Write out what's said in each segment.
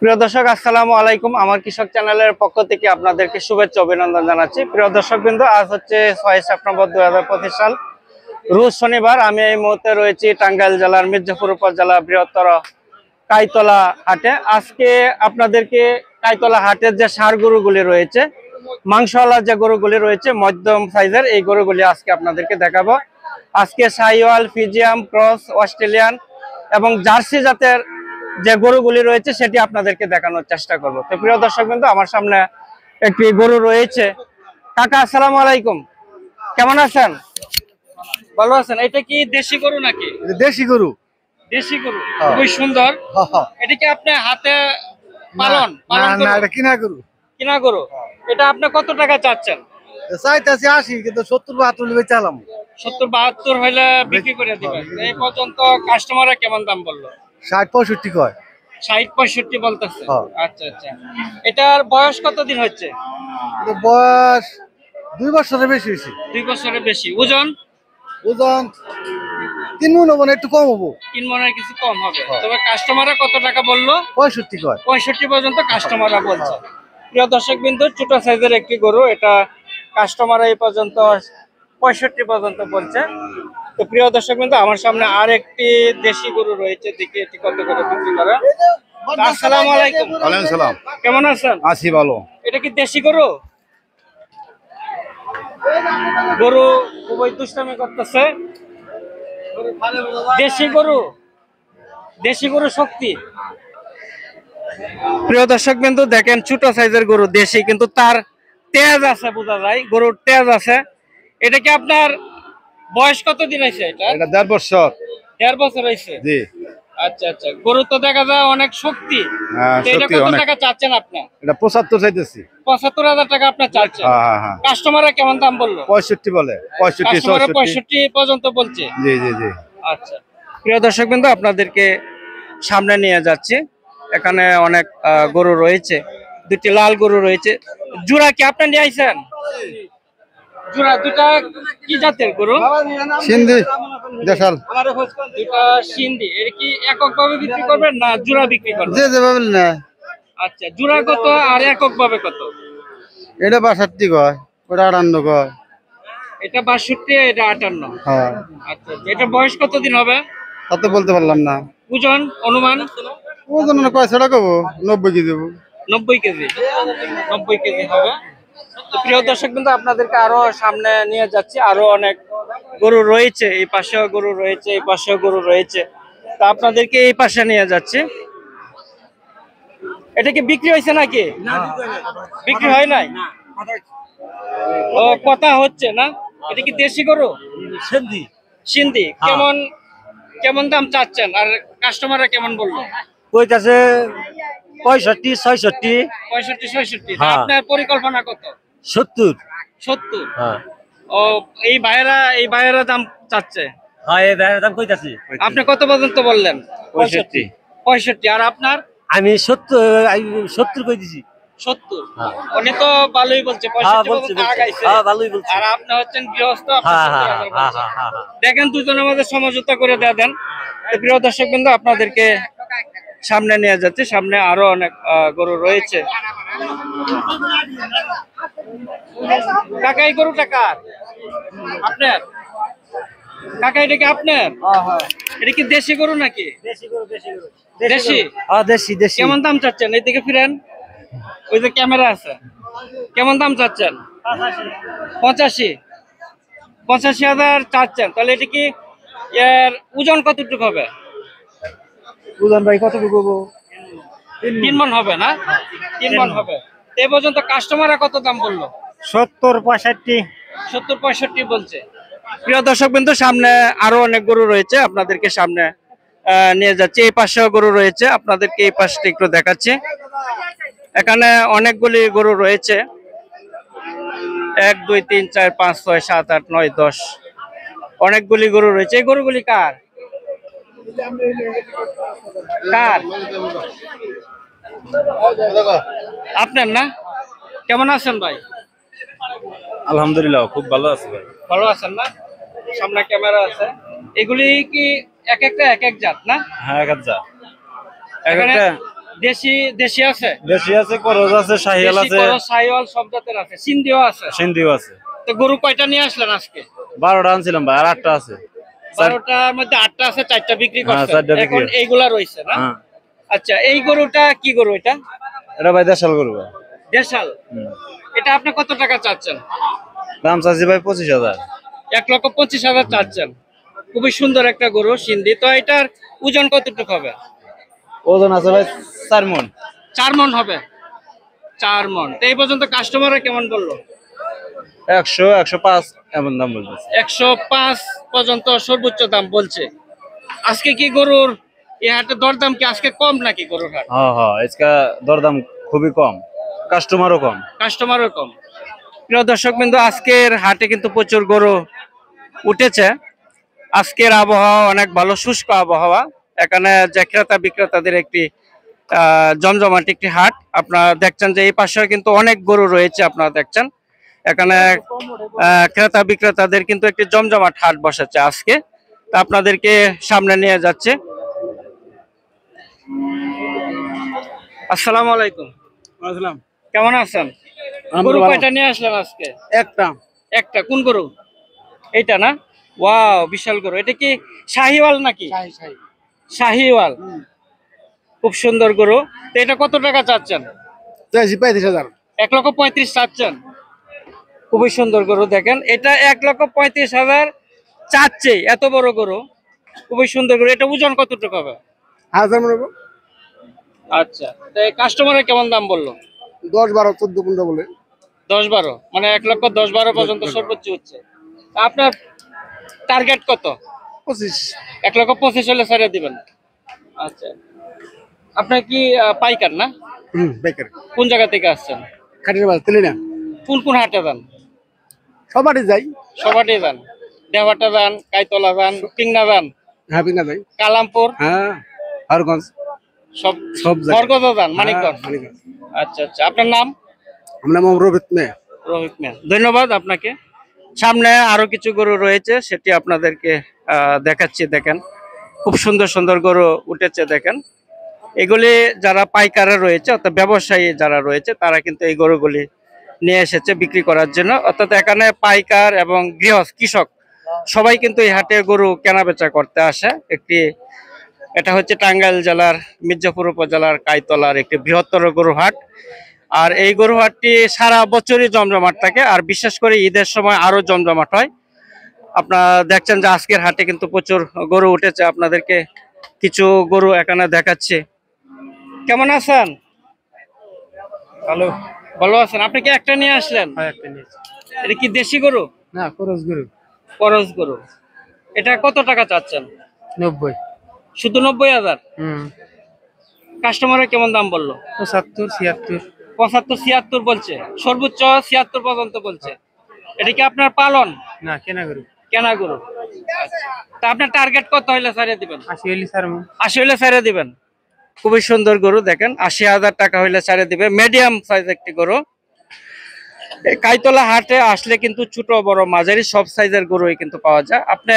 প্রিয় দর্শক, আসসালামু আলাইকুম। আমার কৃষক চ্যানেলের পক্ষ থেকে আপনাদেরকে শুভেচ্ছা অভিনন্দন জানাচ্ছি। প্রিয় দর্শকবৃন্দ, আজ হচ্ছে 6 সেপ্টেম্বর 2025 সাল, রোজ শনিবার। আমি এই মুহূর্তে রয়েছি টাঙ্গাইল জেলার মির্জাপুর উপজেলা বৃহত্তর কাইতলা হাটে। আজকে আপনাদেরকে কাইতলা হাটের যে ষাঁড় গরুগুলি রয়েছে, মাংসওয়ালা যে গরুগুলি রয়েছে মধ্যম সাইজের, এই গরুগুলি আজকে আপনাদেরকে দেখাবো। আজকে শাহিওয়াল, ফিজিয়াম, ক্রস, অস্ট্রেলিয়ান এবং জার্সি জাতের যে গরুগুলি রয়েছে সেটি আপনাদেরকে দেখানোর চেষ্টা করব। তো প্রিয় দর্শক বিন্দু, আমার সামনে একটি গরু রয়েছে। কাকা, আসসালামু আলাইকুম, কেমন আছেন? ভালো আছেন? এটা কি দেশি গরু নাকি? দেশি গরু। দেশি গরু, খুবই সুন্দর। এটা কি আপনি হাতে পালন না, এটা কিনা গরু। কিনা গরু? এটা আপনি কত টাকা চাচ্ছেন? চাইতেছি 80, কিন্তু 70-72 নিবে চালাম। 70-72 হইলে বিক্রি করে দিবেন। এই পর্যন্ত কাস্টমাররা কেমন দাম বললো? 60-65 কয়। 60-65 বলতেছে। আচ্ছা আচ্ছা। এটার বয়স কতদিন হচ্ছে? বয়স 2 বছরের বেশি হয়েছে। 2 বছরের বেশি। ওজন? ওজন 3 মণ হবে, একটু কম হবো। 3 মণের কিছু কম হবে। তবে কাস্টমাররা কত টাকা বললো? 65 কয়। 65 পর্যন্ত কাস্টমাররা বলছে। প্রিয় দর্শক বিন্দু, ছোট সাইজের একটি গরু, এটা কাস্টমাররা এই পর্যন্ত 65 পর্যন্ত বলছে। তো প্রিয় দর্শক বিন্দু, আমার সামনে আর একটি দেশি গরু রয়েছে, দেখি এটি কত করে বিক্রি করে। আসসালামু আলাইকুম। ওয়ালাইকুম সালাম। কেমন আছেন? আছি ভালো। এটা কি দেশি গরু? গরু খুবই দুষ্টামি করতেছে। দেশি গরু, দেশি গরু শক্তি। প্রিয় দর্শক বিন্দু, দেখেন ছোট সাইজের গরু, দেশি, কিন্তু তার তেজ আছে, বোঝা যায় গরুর তেজ আছে। এটা কি আপনার বয়স কতদিন হয়েছে? এটা 1.5 বছর। 1.5 বছর হয়েছে। জি। আচ্ছা আচ্ছা। গরু তো দেখা যায় অনেক শক্তি। তো এটা কত টাকা চাচ্ছেন আপনি? এটা 75 চাইতেছি। 75,000 টাকা আপনি চাচ্ছেন। কাস্টমাররা কেমন দাম বললো? 65 বলে। 65 পর্যন্ত বলছে। জি জি জি। আচ্ছা। প্রিয় দর্শক বিন্দু, আপনাদেরকে সামনে নিয়ে যাচ্ছি। এখানে অনেক গরু রয়েছে, দুটি লাল গরু রয়েছে। জোড়া কি আপনি নিয়ে আইছেন? জোড়া দুটা কি জাতের গরু? সিন্ধি দেশাল। দুটা সিন্ধি। এর কি একক ভাবে বিক্রি করবেন না জোড়া বিক্রি করবেন? যে যেভাবে না। আচ্ছা, জোড়া কত আর একক ভাবে কত? এটা 62 কয়, ওটা 58 কয়। এটা 62, এটা 58। হ্যাঁ। আচ্ছা, এটা বয়স কতদিন হবে? তা তো বলতে পারলাম না। ওজন অনুমান? ওজন কয় সেটা কব, 90 কেজি দেবো। 90 কেজি। 90 কেজি হবে। তো প্রিয় দর্শক বিন্দু, আপনাদেরকে আরো সামনে নিয়ে যাচ্ছি। আরো অনেক গরু রয়েছে, এই পাশেও গরু রয়েছে, এই পাশেও গরু রয়েছে। তা আপনাদেরকে এই পাশে নিয়ে যাচ্ছি। এটা কি বিক্রি হয়েছে নাকি? বিক্রি হয় নাই? ও, কথা হচ্ছে না। এটা কি দেশি গরু? সিন্ধি। সিন্ধি। কেমন কেমন দাম চাচ্ছেন আর কাস্টমাররা কেমন বললো? কইতাছে 65, 66। 65-66। আপনার পরিকল্পনা কত? 70। 70। হ্যাঁ। ও, এই ভাইয়েরা দাম চাচ্ছে। হ্যাঁ, এই দাম কইতাছি। আপনি কত পর্যন্ত বললেন? 65। 65। আর আপনার? আমি 70 কই দিছি। 70। উনি তো ভালোই বলছে, 65 পর্যন্ত আগাইছে। হ্যাঁ, ভালোই বলছে। আর আপনি হচ্ছেন গৃহস্থ, আপনি হ্যাঁ 70,000 হ্যাঁ বলছেন। হ্যাঁ। দেখেন দুজনের মধ্যে সমঝোতা করে দেন। তো প্রিয় দর্শক বিন্দু, আপনাদেরকে সামনে নিয়ে যাচ্ছে। সামনে আরো অনেক গরু রয়েছে। কাকা, এই গরুটা কার? আপনার? কাকা, এটা কি আপনার? এটা কি দেশি গরু নাকি? দেশি। দেশি দেশি। কেমন দাম চাচ্ছেন? এইদিকে ফিরেন, ওই যে ক্যামেরা আছে। কেমন দাম চাচ্ছেন? 85,000 চাচ্ছেন। তাহলে এটা কি এর ওজন কতটুকু হবে? বুঝান ভাই কতটুকু? 3 মণ হবে না? 3 মণ হবে। এই পর্যন্ত কাস্টমাররা কত দাম বললো? 70-65। 70-65 বলছে। প্রিয় দর্শক বিন্দু, সামনে আরো অনেক গরু রয়েছে, আপনাদেরকে সামনে নিয়ে যাচ্ছি। এই পাশেও গরু রয়েছে, আপনাদেরকে এই পাশটা একটু দেখাচ্ছি। এখানে অনেকগুলি গরু রয়েছে। 1 2 3 4 5 6 7 8 9 10, অনেকগুলি গরু রয়েছে। এই গরুগুলি কার? কার? আপনার না? কেমন আছেন ভাই? আলহামদুলিল্লাহ, খুব ভালো আছে ভাই। ভালো আছেন না? সামনে ক্যামেরা আছে। এগুলি কি এক একটা এক এক জাত না? হ্যাঁ, এক যা। এখানে দেশি দেশি আছে, দেশি আছে, করজ আছে, শাহিয়াল দেশি আছে, করস, সাইওয়াল সব জাতের আছে, সিন্ধিও আছে। সিন্ধিও আছে। তো গরু কয়টা নিয়ে আসলেন আজকে? 12টা আনছিলাম ভাই, আর 8টা আছে। 12টার মধ্যে 8টা আছে, 4টা বিক্রি হ্যাঁ, করছেন, 4টা বিক্রি এখন হয়েছে। এইগুলা রয়েছে না? হ্যাঁ, আচ্ছা, এই গরুটা কি গরু এটা? এটা ভাই দেশাল গরু ভাই। দেশাল। হুম। এটা আপনি কত টাকা চাচ্ছেন? দাম চাচ্ছি ভাই 25,000। 1,25,000 চাচ্ছেন। খুবই সুন্দর একটা গরু সিন্ধি। তো এটার ওজন কতটুকু হবে? ওজন আছে ভাই 4 মণ। 4 মণ হবে। 4 মণ। তো এই পর্যন্ত কাস্টমাররা কেমন বললো? 100, 105 এমন দাম বলতেছে। 105 পর্যন্ত সর্বোচ্চ দাম বলছে। আজকে কি গরুর এই হাটে দরদাম কি আজকে কম নাকি গরুর হাট? হ্যাঁ হ্যাঁ, আজকে দরদাম খুবই কম, কাস্টমারও কম। কাস্টমারও কম। প্রিয় দর্শক বিন্দু, আজকের হাটে কিন্তু প্রচুর গরু উঠেছে। আজকের আবহাওয়া অনেক ভালো, শুষ্ক আবহাওয়া। এখানে যে ক্রেতা বিক্রেতাদের একটি জমজমাট একটি হাট। আপনারা দেখছেন যে এই পাশে কিন্তু অনেক গরু রয়েছে, আপনারা দেখছেন এখানে ক্রেতা বিক্রেতাদের কিন্তু একটি জমজমাট হাট বসেছে আজকে। তা আপনাদেরকে সামনে নিয়ে যাচ্ছে। আসসালামু আলাইকুম। আসলাম কেমন আছেন? গরু কয়টা নিয়ে আসলেন আজকে? একটা একটা। কোন গরু? এইটা না? ওয়াও, বিশাল গরু। এটা কি শাহিওয়াল নাকি? শাহিওয়াল। খুব সুন্দর গরু। তো এটা কত টাকা চাচ্ছেন? 35,000। 1,35,000 চাচ্ছেন। খুবই সুন্দর গরু, দেখেন এটা 1,35,000 চাচ্ছে। এত বড় গরু, খুবই সুন্দর গরু। এটা ওজন কতটুকু হবে? 1000 মনে হবে। আচ্ছা, তো কাস্টমারের কেমন দাম বললো? 10, 12, 14, 15 বলে। 10-12, মানে 1,10,12 পর্যন্ত সর্বোচ্চ হচ্ছে। তা আপনার টার্গেট কত? 25। 1,25,000 হলে ছেড়ে দিবেন। আচ্ছা, আপনার কি পাইকার না? বেকার। কোন জায়গা থেকে আসছেন? খাটির বাজার তেলি না। কোন কোন হাটে যান? সবারই যাই। সবাটে যান? দেওয়াটা যান, কাইতলা যান, পিংনা যান, হ্যাঁ, বিনা যাই। কালামপুর, হ্যাঁ, হরগঞ্জ সব সব জায়গায়। বরগজা যান, হ্যাঁ, মানিকগঞ্জ। মানিকগঞ্জ। আচ্ছা আচ্ছা, আপনার নাম? আমরা নাম রবিত মেয়ে। রোহিত মিয়া, ধন্যবাদ আপনাকে। সামনে আরো কিছু গরু রয়েছে, সেটি আপনাদেরকে দেখাচ্ছি। দেখেন খুব সুন্দর সুন্দর গরু উঠেছে, দেখেন। এগুলি যারা পাইকারে রয়েছে, অর্থাৎ ব্যবসায়ী যারা রয়েছে, তারা কিন্তু এই গরুগুলি নিয়ে এসেছে বিক্রি করার জন্য। অর্থাৎ এখানে পাইকার এবং গৃহস্থ কৃষক সবাই কিন্তু এই হাটে গরু কেনা বেচা করতে আসে। এটা হচ্ছে টাঙ্গাইল জেলার মির্জাপুর উপজেলার কাইতলার একটি বৃহত্তর গরু হাট। আর এই গরু হাটটি সারা বছরই জমজমাট থাকে, আর বিশেষ করে ঈদের সময় আরো জমজমাট হয়। আপনারা দেখছেন যে আজকের হাটে কিন্তু প্রচুর গরু উঠেছে। আপনাদেরকে কিছু গরু এখানে দেখাচ্ছি। কেমন আছেন? হ্যালো। ভালো আছেন? আপনি কি একটা নিয়ে আসলেন? হ্যাঁ, একটা নিয়েছি। এটা কি দেশি গরু? না, খরচ গরু। করস গরু। এটা কত টাকা চাচ্ছেন? 90। শুধু 90,000? কাস্টমারের কেমন দাম বললো? 75, 76। 75, 76 বলছে, সর্বোচ্চ 76 পর্যন্ত বলছে। এটা কি আপনার পালন? না, কেনা গরু। কেনা গরু। আচ্ছা। তা আপনার টার্গেট কত হইলে ছাড়িয়ে দিবেন? 80 হলি স্যার। 80 হইলে ছাড়িয়ে দিবেন। খুবই সুন্দর গরু, দেখেন 80,000 টাকা হইলে ছাড়িয়ে দিবে। মিডিয়াম সাইজ একটি গরু। এই কাইতলা হাটে আসলে কিন্তু ছোট বড় মাঝারি সব সাইজের গরুই কিন্তু পাওয়া যায়। আপনি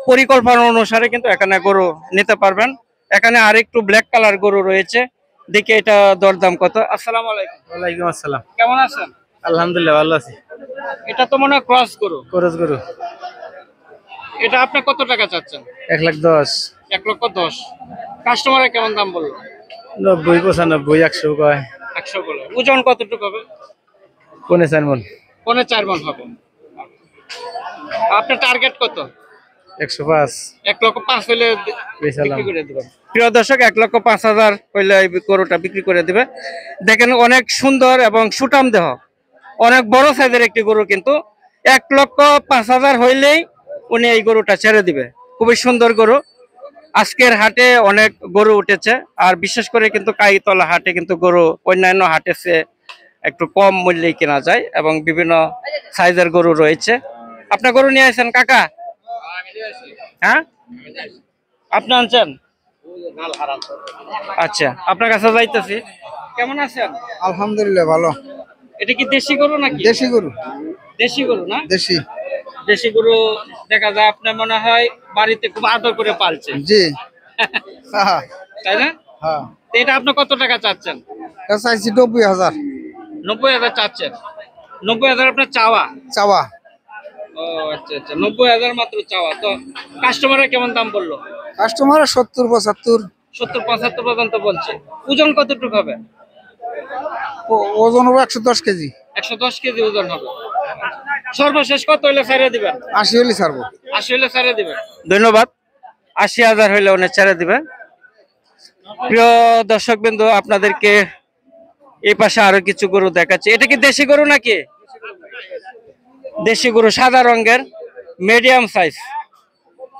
পরিকল্পনা অনুসারে কিন্তু এখানে গরু নিতে পারবেন। এখানে আরেকটু ব্ল্যাক কালার গরু রয়েছে, দেখে এটা দরদাম কত। আসসালামু আলাইকুম। ওয়ালাইকুম আসসালাম। কেমন আছেন? আলহামদুলিল্লাহ, ভালো আছি। এটা তো মনে হয় ক্রস গরু। খরচ গরু। এটা আপনি কত টাকা চাচ্ছেন? 1,10,000। 1,10,000। কাস্টমারের কেমন দাম বললো? 90, 95, 100 কয়। 100 বলে। ওজন কতটুকু হবে? 4.5 মণ। 4.5 মণ হবে। আপনার টার্গেট কত? 105। 1,05,000 হইলে বেচালাম। বিক্রি করে দিবেন। প্রিয় দর্শক, 1,05,000 হইলে এই গরুটা বিক্রি করে দিবে। দেখেন অনেক সুন্দর এবং সুঠাম দেহ, অনেক বড় সাইজের একটি গরু, কিন্তু 1,05,000 হইলেই উনি এই গরুটা ছেড়ে দিবে। খুবই সুন্দর গরু। আজকের হাটে অনেক গরু উঠেছে, আর বিশেষ করে কিন্তু কাইতলা হাটে কিন্তু গরু অন্যান্য হাটের চেয়ে একটু কম মূল্যে কেনা যায়, এবং বিভিন্ন সাইজের গরু রয়েছে। আপনার গরু নিয়ে আসেন কাকা? হ্যাঁ, আপনি আনছেন? আচ্ছা, আপনার কাছে যাইতেছি। কেমন আছেন? আলহামদুলিল্লাহ, ভালো। এটা কি দেশি গরু নাকি? দেশি গরু। দেশি গরু না? দেশি। দেশি গরু দেখা যায় আপনার মনে হয় বাড়িতে খুব আদর করে পালছে, জি। হ্যাঁ, তাই না? হ্যাঁ। তো এটা আপনি কত টাকা চাচ্ছেন? এটা চাইছি 90,000 90,000 চাচ্ছেন। 90,000 আপনার চাওয়া? চাওয়া। ও আচ্ছা আচ্ছা, 90,000 মাত্র চাওয়া। তো কাস্টমাররা কেমন দাম বললো? কাস্টমার 70-75। 70-75 পর্যন্ত বলছে। ওজন কতটুকু হবে? ওজন হবে 110 কেজি। 110 কেজি ওজন হবে। সর্বশেষ কত হইলে ছেড়ে দিবেন? 80 হলে ছাড়বো। 80 হইলে ছেড়ে দিবেন। ধন্যবাদ। 80,000 হইলে উনি ছেড়ে দিবেন। প্রিয় দর্শক বিন্দু, আপনাদেরকে এই পাশে আরো কিছু গরু দেখাচ্ছি। এটা কি দেশি গরু নাকি? দেশি গরু, সাদা রঙের, মিডিয়াম সাইজ।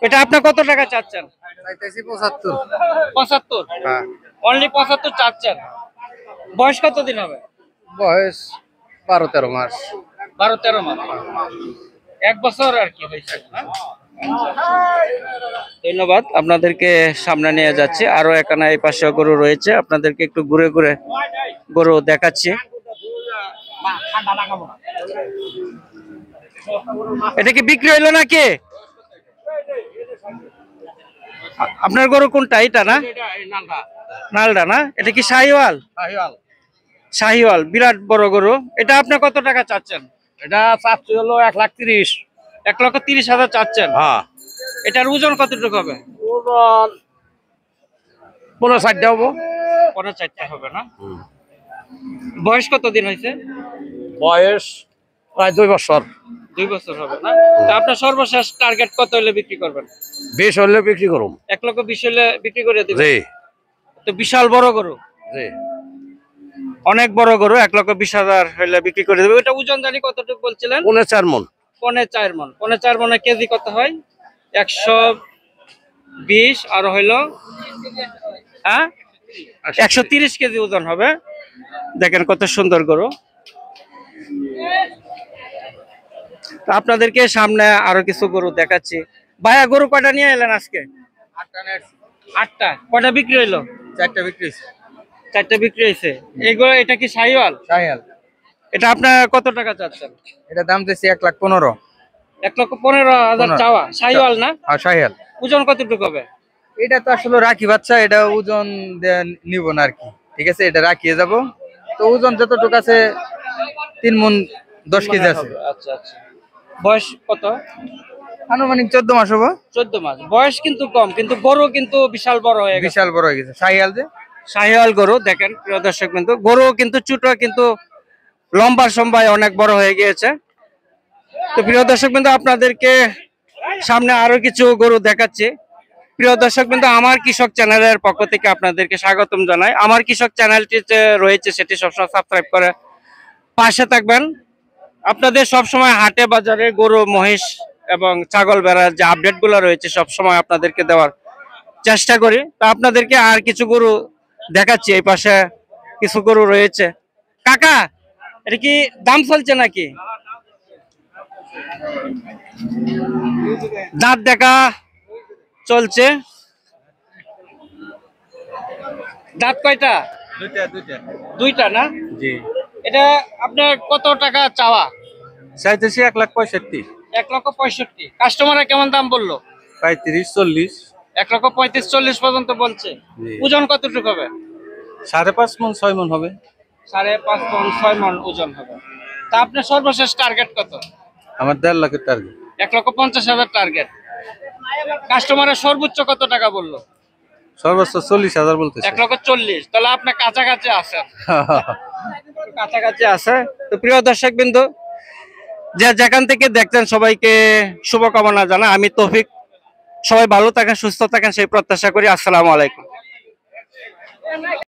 এটা আপনি কত টাকা চাচ্ছেন? চাইতেছি 75। 75? হ্যাঁ। অনলি 75 চাচ্ছেন। বয়স কতদিন হবে? বয়স 12-13 মাস। 12-13 মাস। 1 বছর আর কি হয়েছে। ধন্যবাদ। আপনাদেরকে সামনে নিয়ে যাচ্ছি। আরো এখানে এই পাশে গরু রয়েছে, আপনাদেরকে একটু ঘুরে ঘুরে গরু দেখাচ্ছি। এটা কি বিক্রি হইলো নাকি? আপনার গরু কোনটা? এটা না? নালডা না? এটা কি শাহিওয়াল? শাহিওয়াল, বিরাট বড় গরু। এটা আপনি কত টাকা চাচ্ছেন? এটা চাচ্ছি হলো 1,30,000। 1,30,000 চাচ্ছেন। হ্যাঁ, এটার ওজন কতটুকু হবে? ওজন 15-60 হবো। 4.5 হবে না? বয়স কতদিন হয়েছে? বয়স প্রায় 2 বছর। 2 বছর হবে না? তা আপনার সর্বশেষ টার্গেট কত হলে বিক্রি করবেন? 20 হলে বিক্রি করুম। 1,20,000 হলে বিক্রি করে দিবেন? জি তো বিশাল বড় গরু, জি। অনেক বড় গরু। 1,20,000 হলে বিক্রি করে দেবে। ওটা ওজন জানি কতটুকু বলছিলেন? 4.5 মণ। 4.5 মণ। 4.5 মণে কেজি কত হয়? 120 আর হইলো 130 কেজি ওজন হবে। দেখেন কত সুন্দর গরু। তো আপনাদেরকে সামনে আরো কিছু গরু দেখাচ্ছি। ভাইয়া, গরু কয়টা নিয়ে এলেন আজকে? 8টা। কয়টা বিক্রি হইলো? 4টা বিক্রি হয়েছে। 4টা বিক্রি হয়েছে। এইগুলো, এটা কি শাহিওয়াল? শাহিয়াল। এটা আপনার কত টাকা চাচ্ছেন? এটা দাম দিয়েছি 1,15,000। 1,15,000 চাওয়া। শাহিওয়াল না? আর শাহিয়াল। ওজন কতটুকু হবে? এটা তো আসলে রাখি বাচ্চা, এটা ওজন নিব না আর কি। ঠিক আছে, এটা রাখিয়ে যাব। তো ওজন যতটুকু আছে 3 মণ 10 কেজি আছে। আচ্ছা আচ্ছা। বয়স কত? আনুমানিক 14 মাস হবো। 14 মাস। বয়স কিন্তু কম, কিন্তু গরু কিন্তু বিশাল বড় হয়ে গেছে। বিশাল বড় হয়ে গেছে শাহিয়াল যে। শাহিওয়াল গরু। দেখেন প্রিয় দর্শক বিন্দু, গরু কিন্তু ছোট, কিন্তু লম্বা সম্বায় অনেক বড় হয়ে গিয়েছে। তো প্রিয় দর্শক বিন্দু, আপনাদেরকে সামনে আরো কিছু গরু দেখাচ্ছি। প্রিয় দর্শক বিন্দু, আমার কৃষক চ্যানেলের পক্ষ থেকে আপনাদেরকে স্বাগতম জানাই। আমার কৃষক চ্যানেলটি যে রয়েছে সেটি সবসময় সাবস্ক্রাইব করে পাশে থাকবেন। আপনাদের সবসময় হাটে বাজারে গরু, মহিষ এবং ছাগল ভেড়ার যে আপডেট গুলো রয়েছে সবসময় আপনাদেরকে দেওয়ার চেষ্টা করি। তা আপনাদেরকে আর কিছু গরু দেখাচ্ছি। এই পাশে কিছু গরু রয়েছে। কাকা, এটা কি দাম চলছে নাকি? দাঁত দেখা চলছে। দাঁত কয়টা? দুইটা না? জি। এটা আপনার কত টাকা চাওয়া? চাইতেছি 1,65,000। 1,65,000। কাস্টমাররা কেমন দাম বললো? 35-40। 1,35,40 পর্যন্ত বলছে। জি। ওজন কতটুকু হবে? 5.5 মণ 6 মণ হবে। 5.5 মণ 6 মণ ওজন হবে। তা আপনার সর্বশেষ টার্গেট কত? আমার 1.5 লাখের টার্গেট। 1,50,000 টার্গেট। কাস্টমারের সর্বোচ্চ কত টাকা বললো? সর্বোচ্চ 40,000 বলতেছে। 1,40,000। তাহলে আপনার কাছাকাছি আছেন। কাছাকাছি আছে। তো প্রিয় দর্শক বিন্দু, যে যেখান থেকে দেখতেন সবাইকে শুভকামনা জানা। আমি তৌফিক। সবাই ভালো থাকেন, সুস্থ থাকেন সেই প্রত্যাশা করি। আসসালামু আলাইকুম।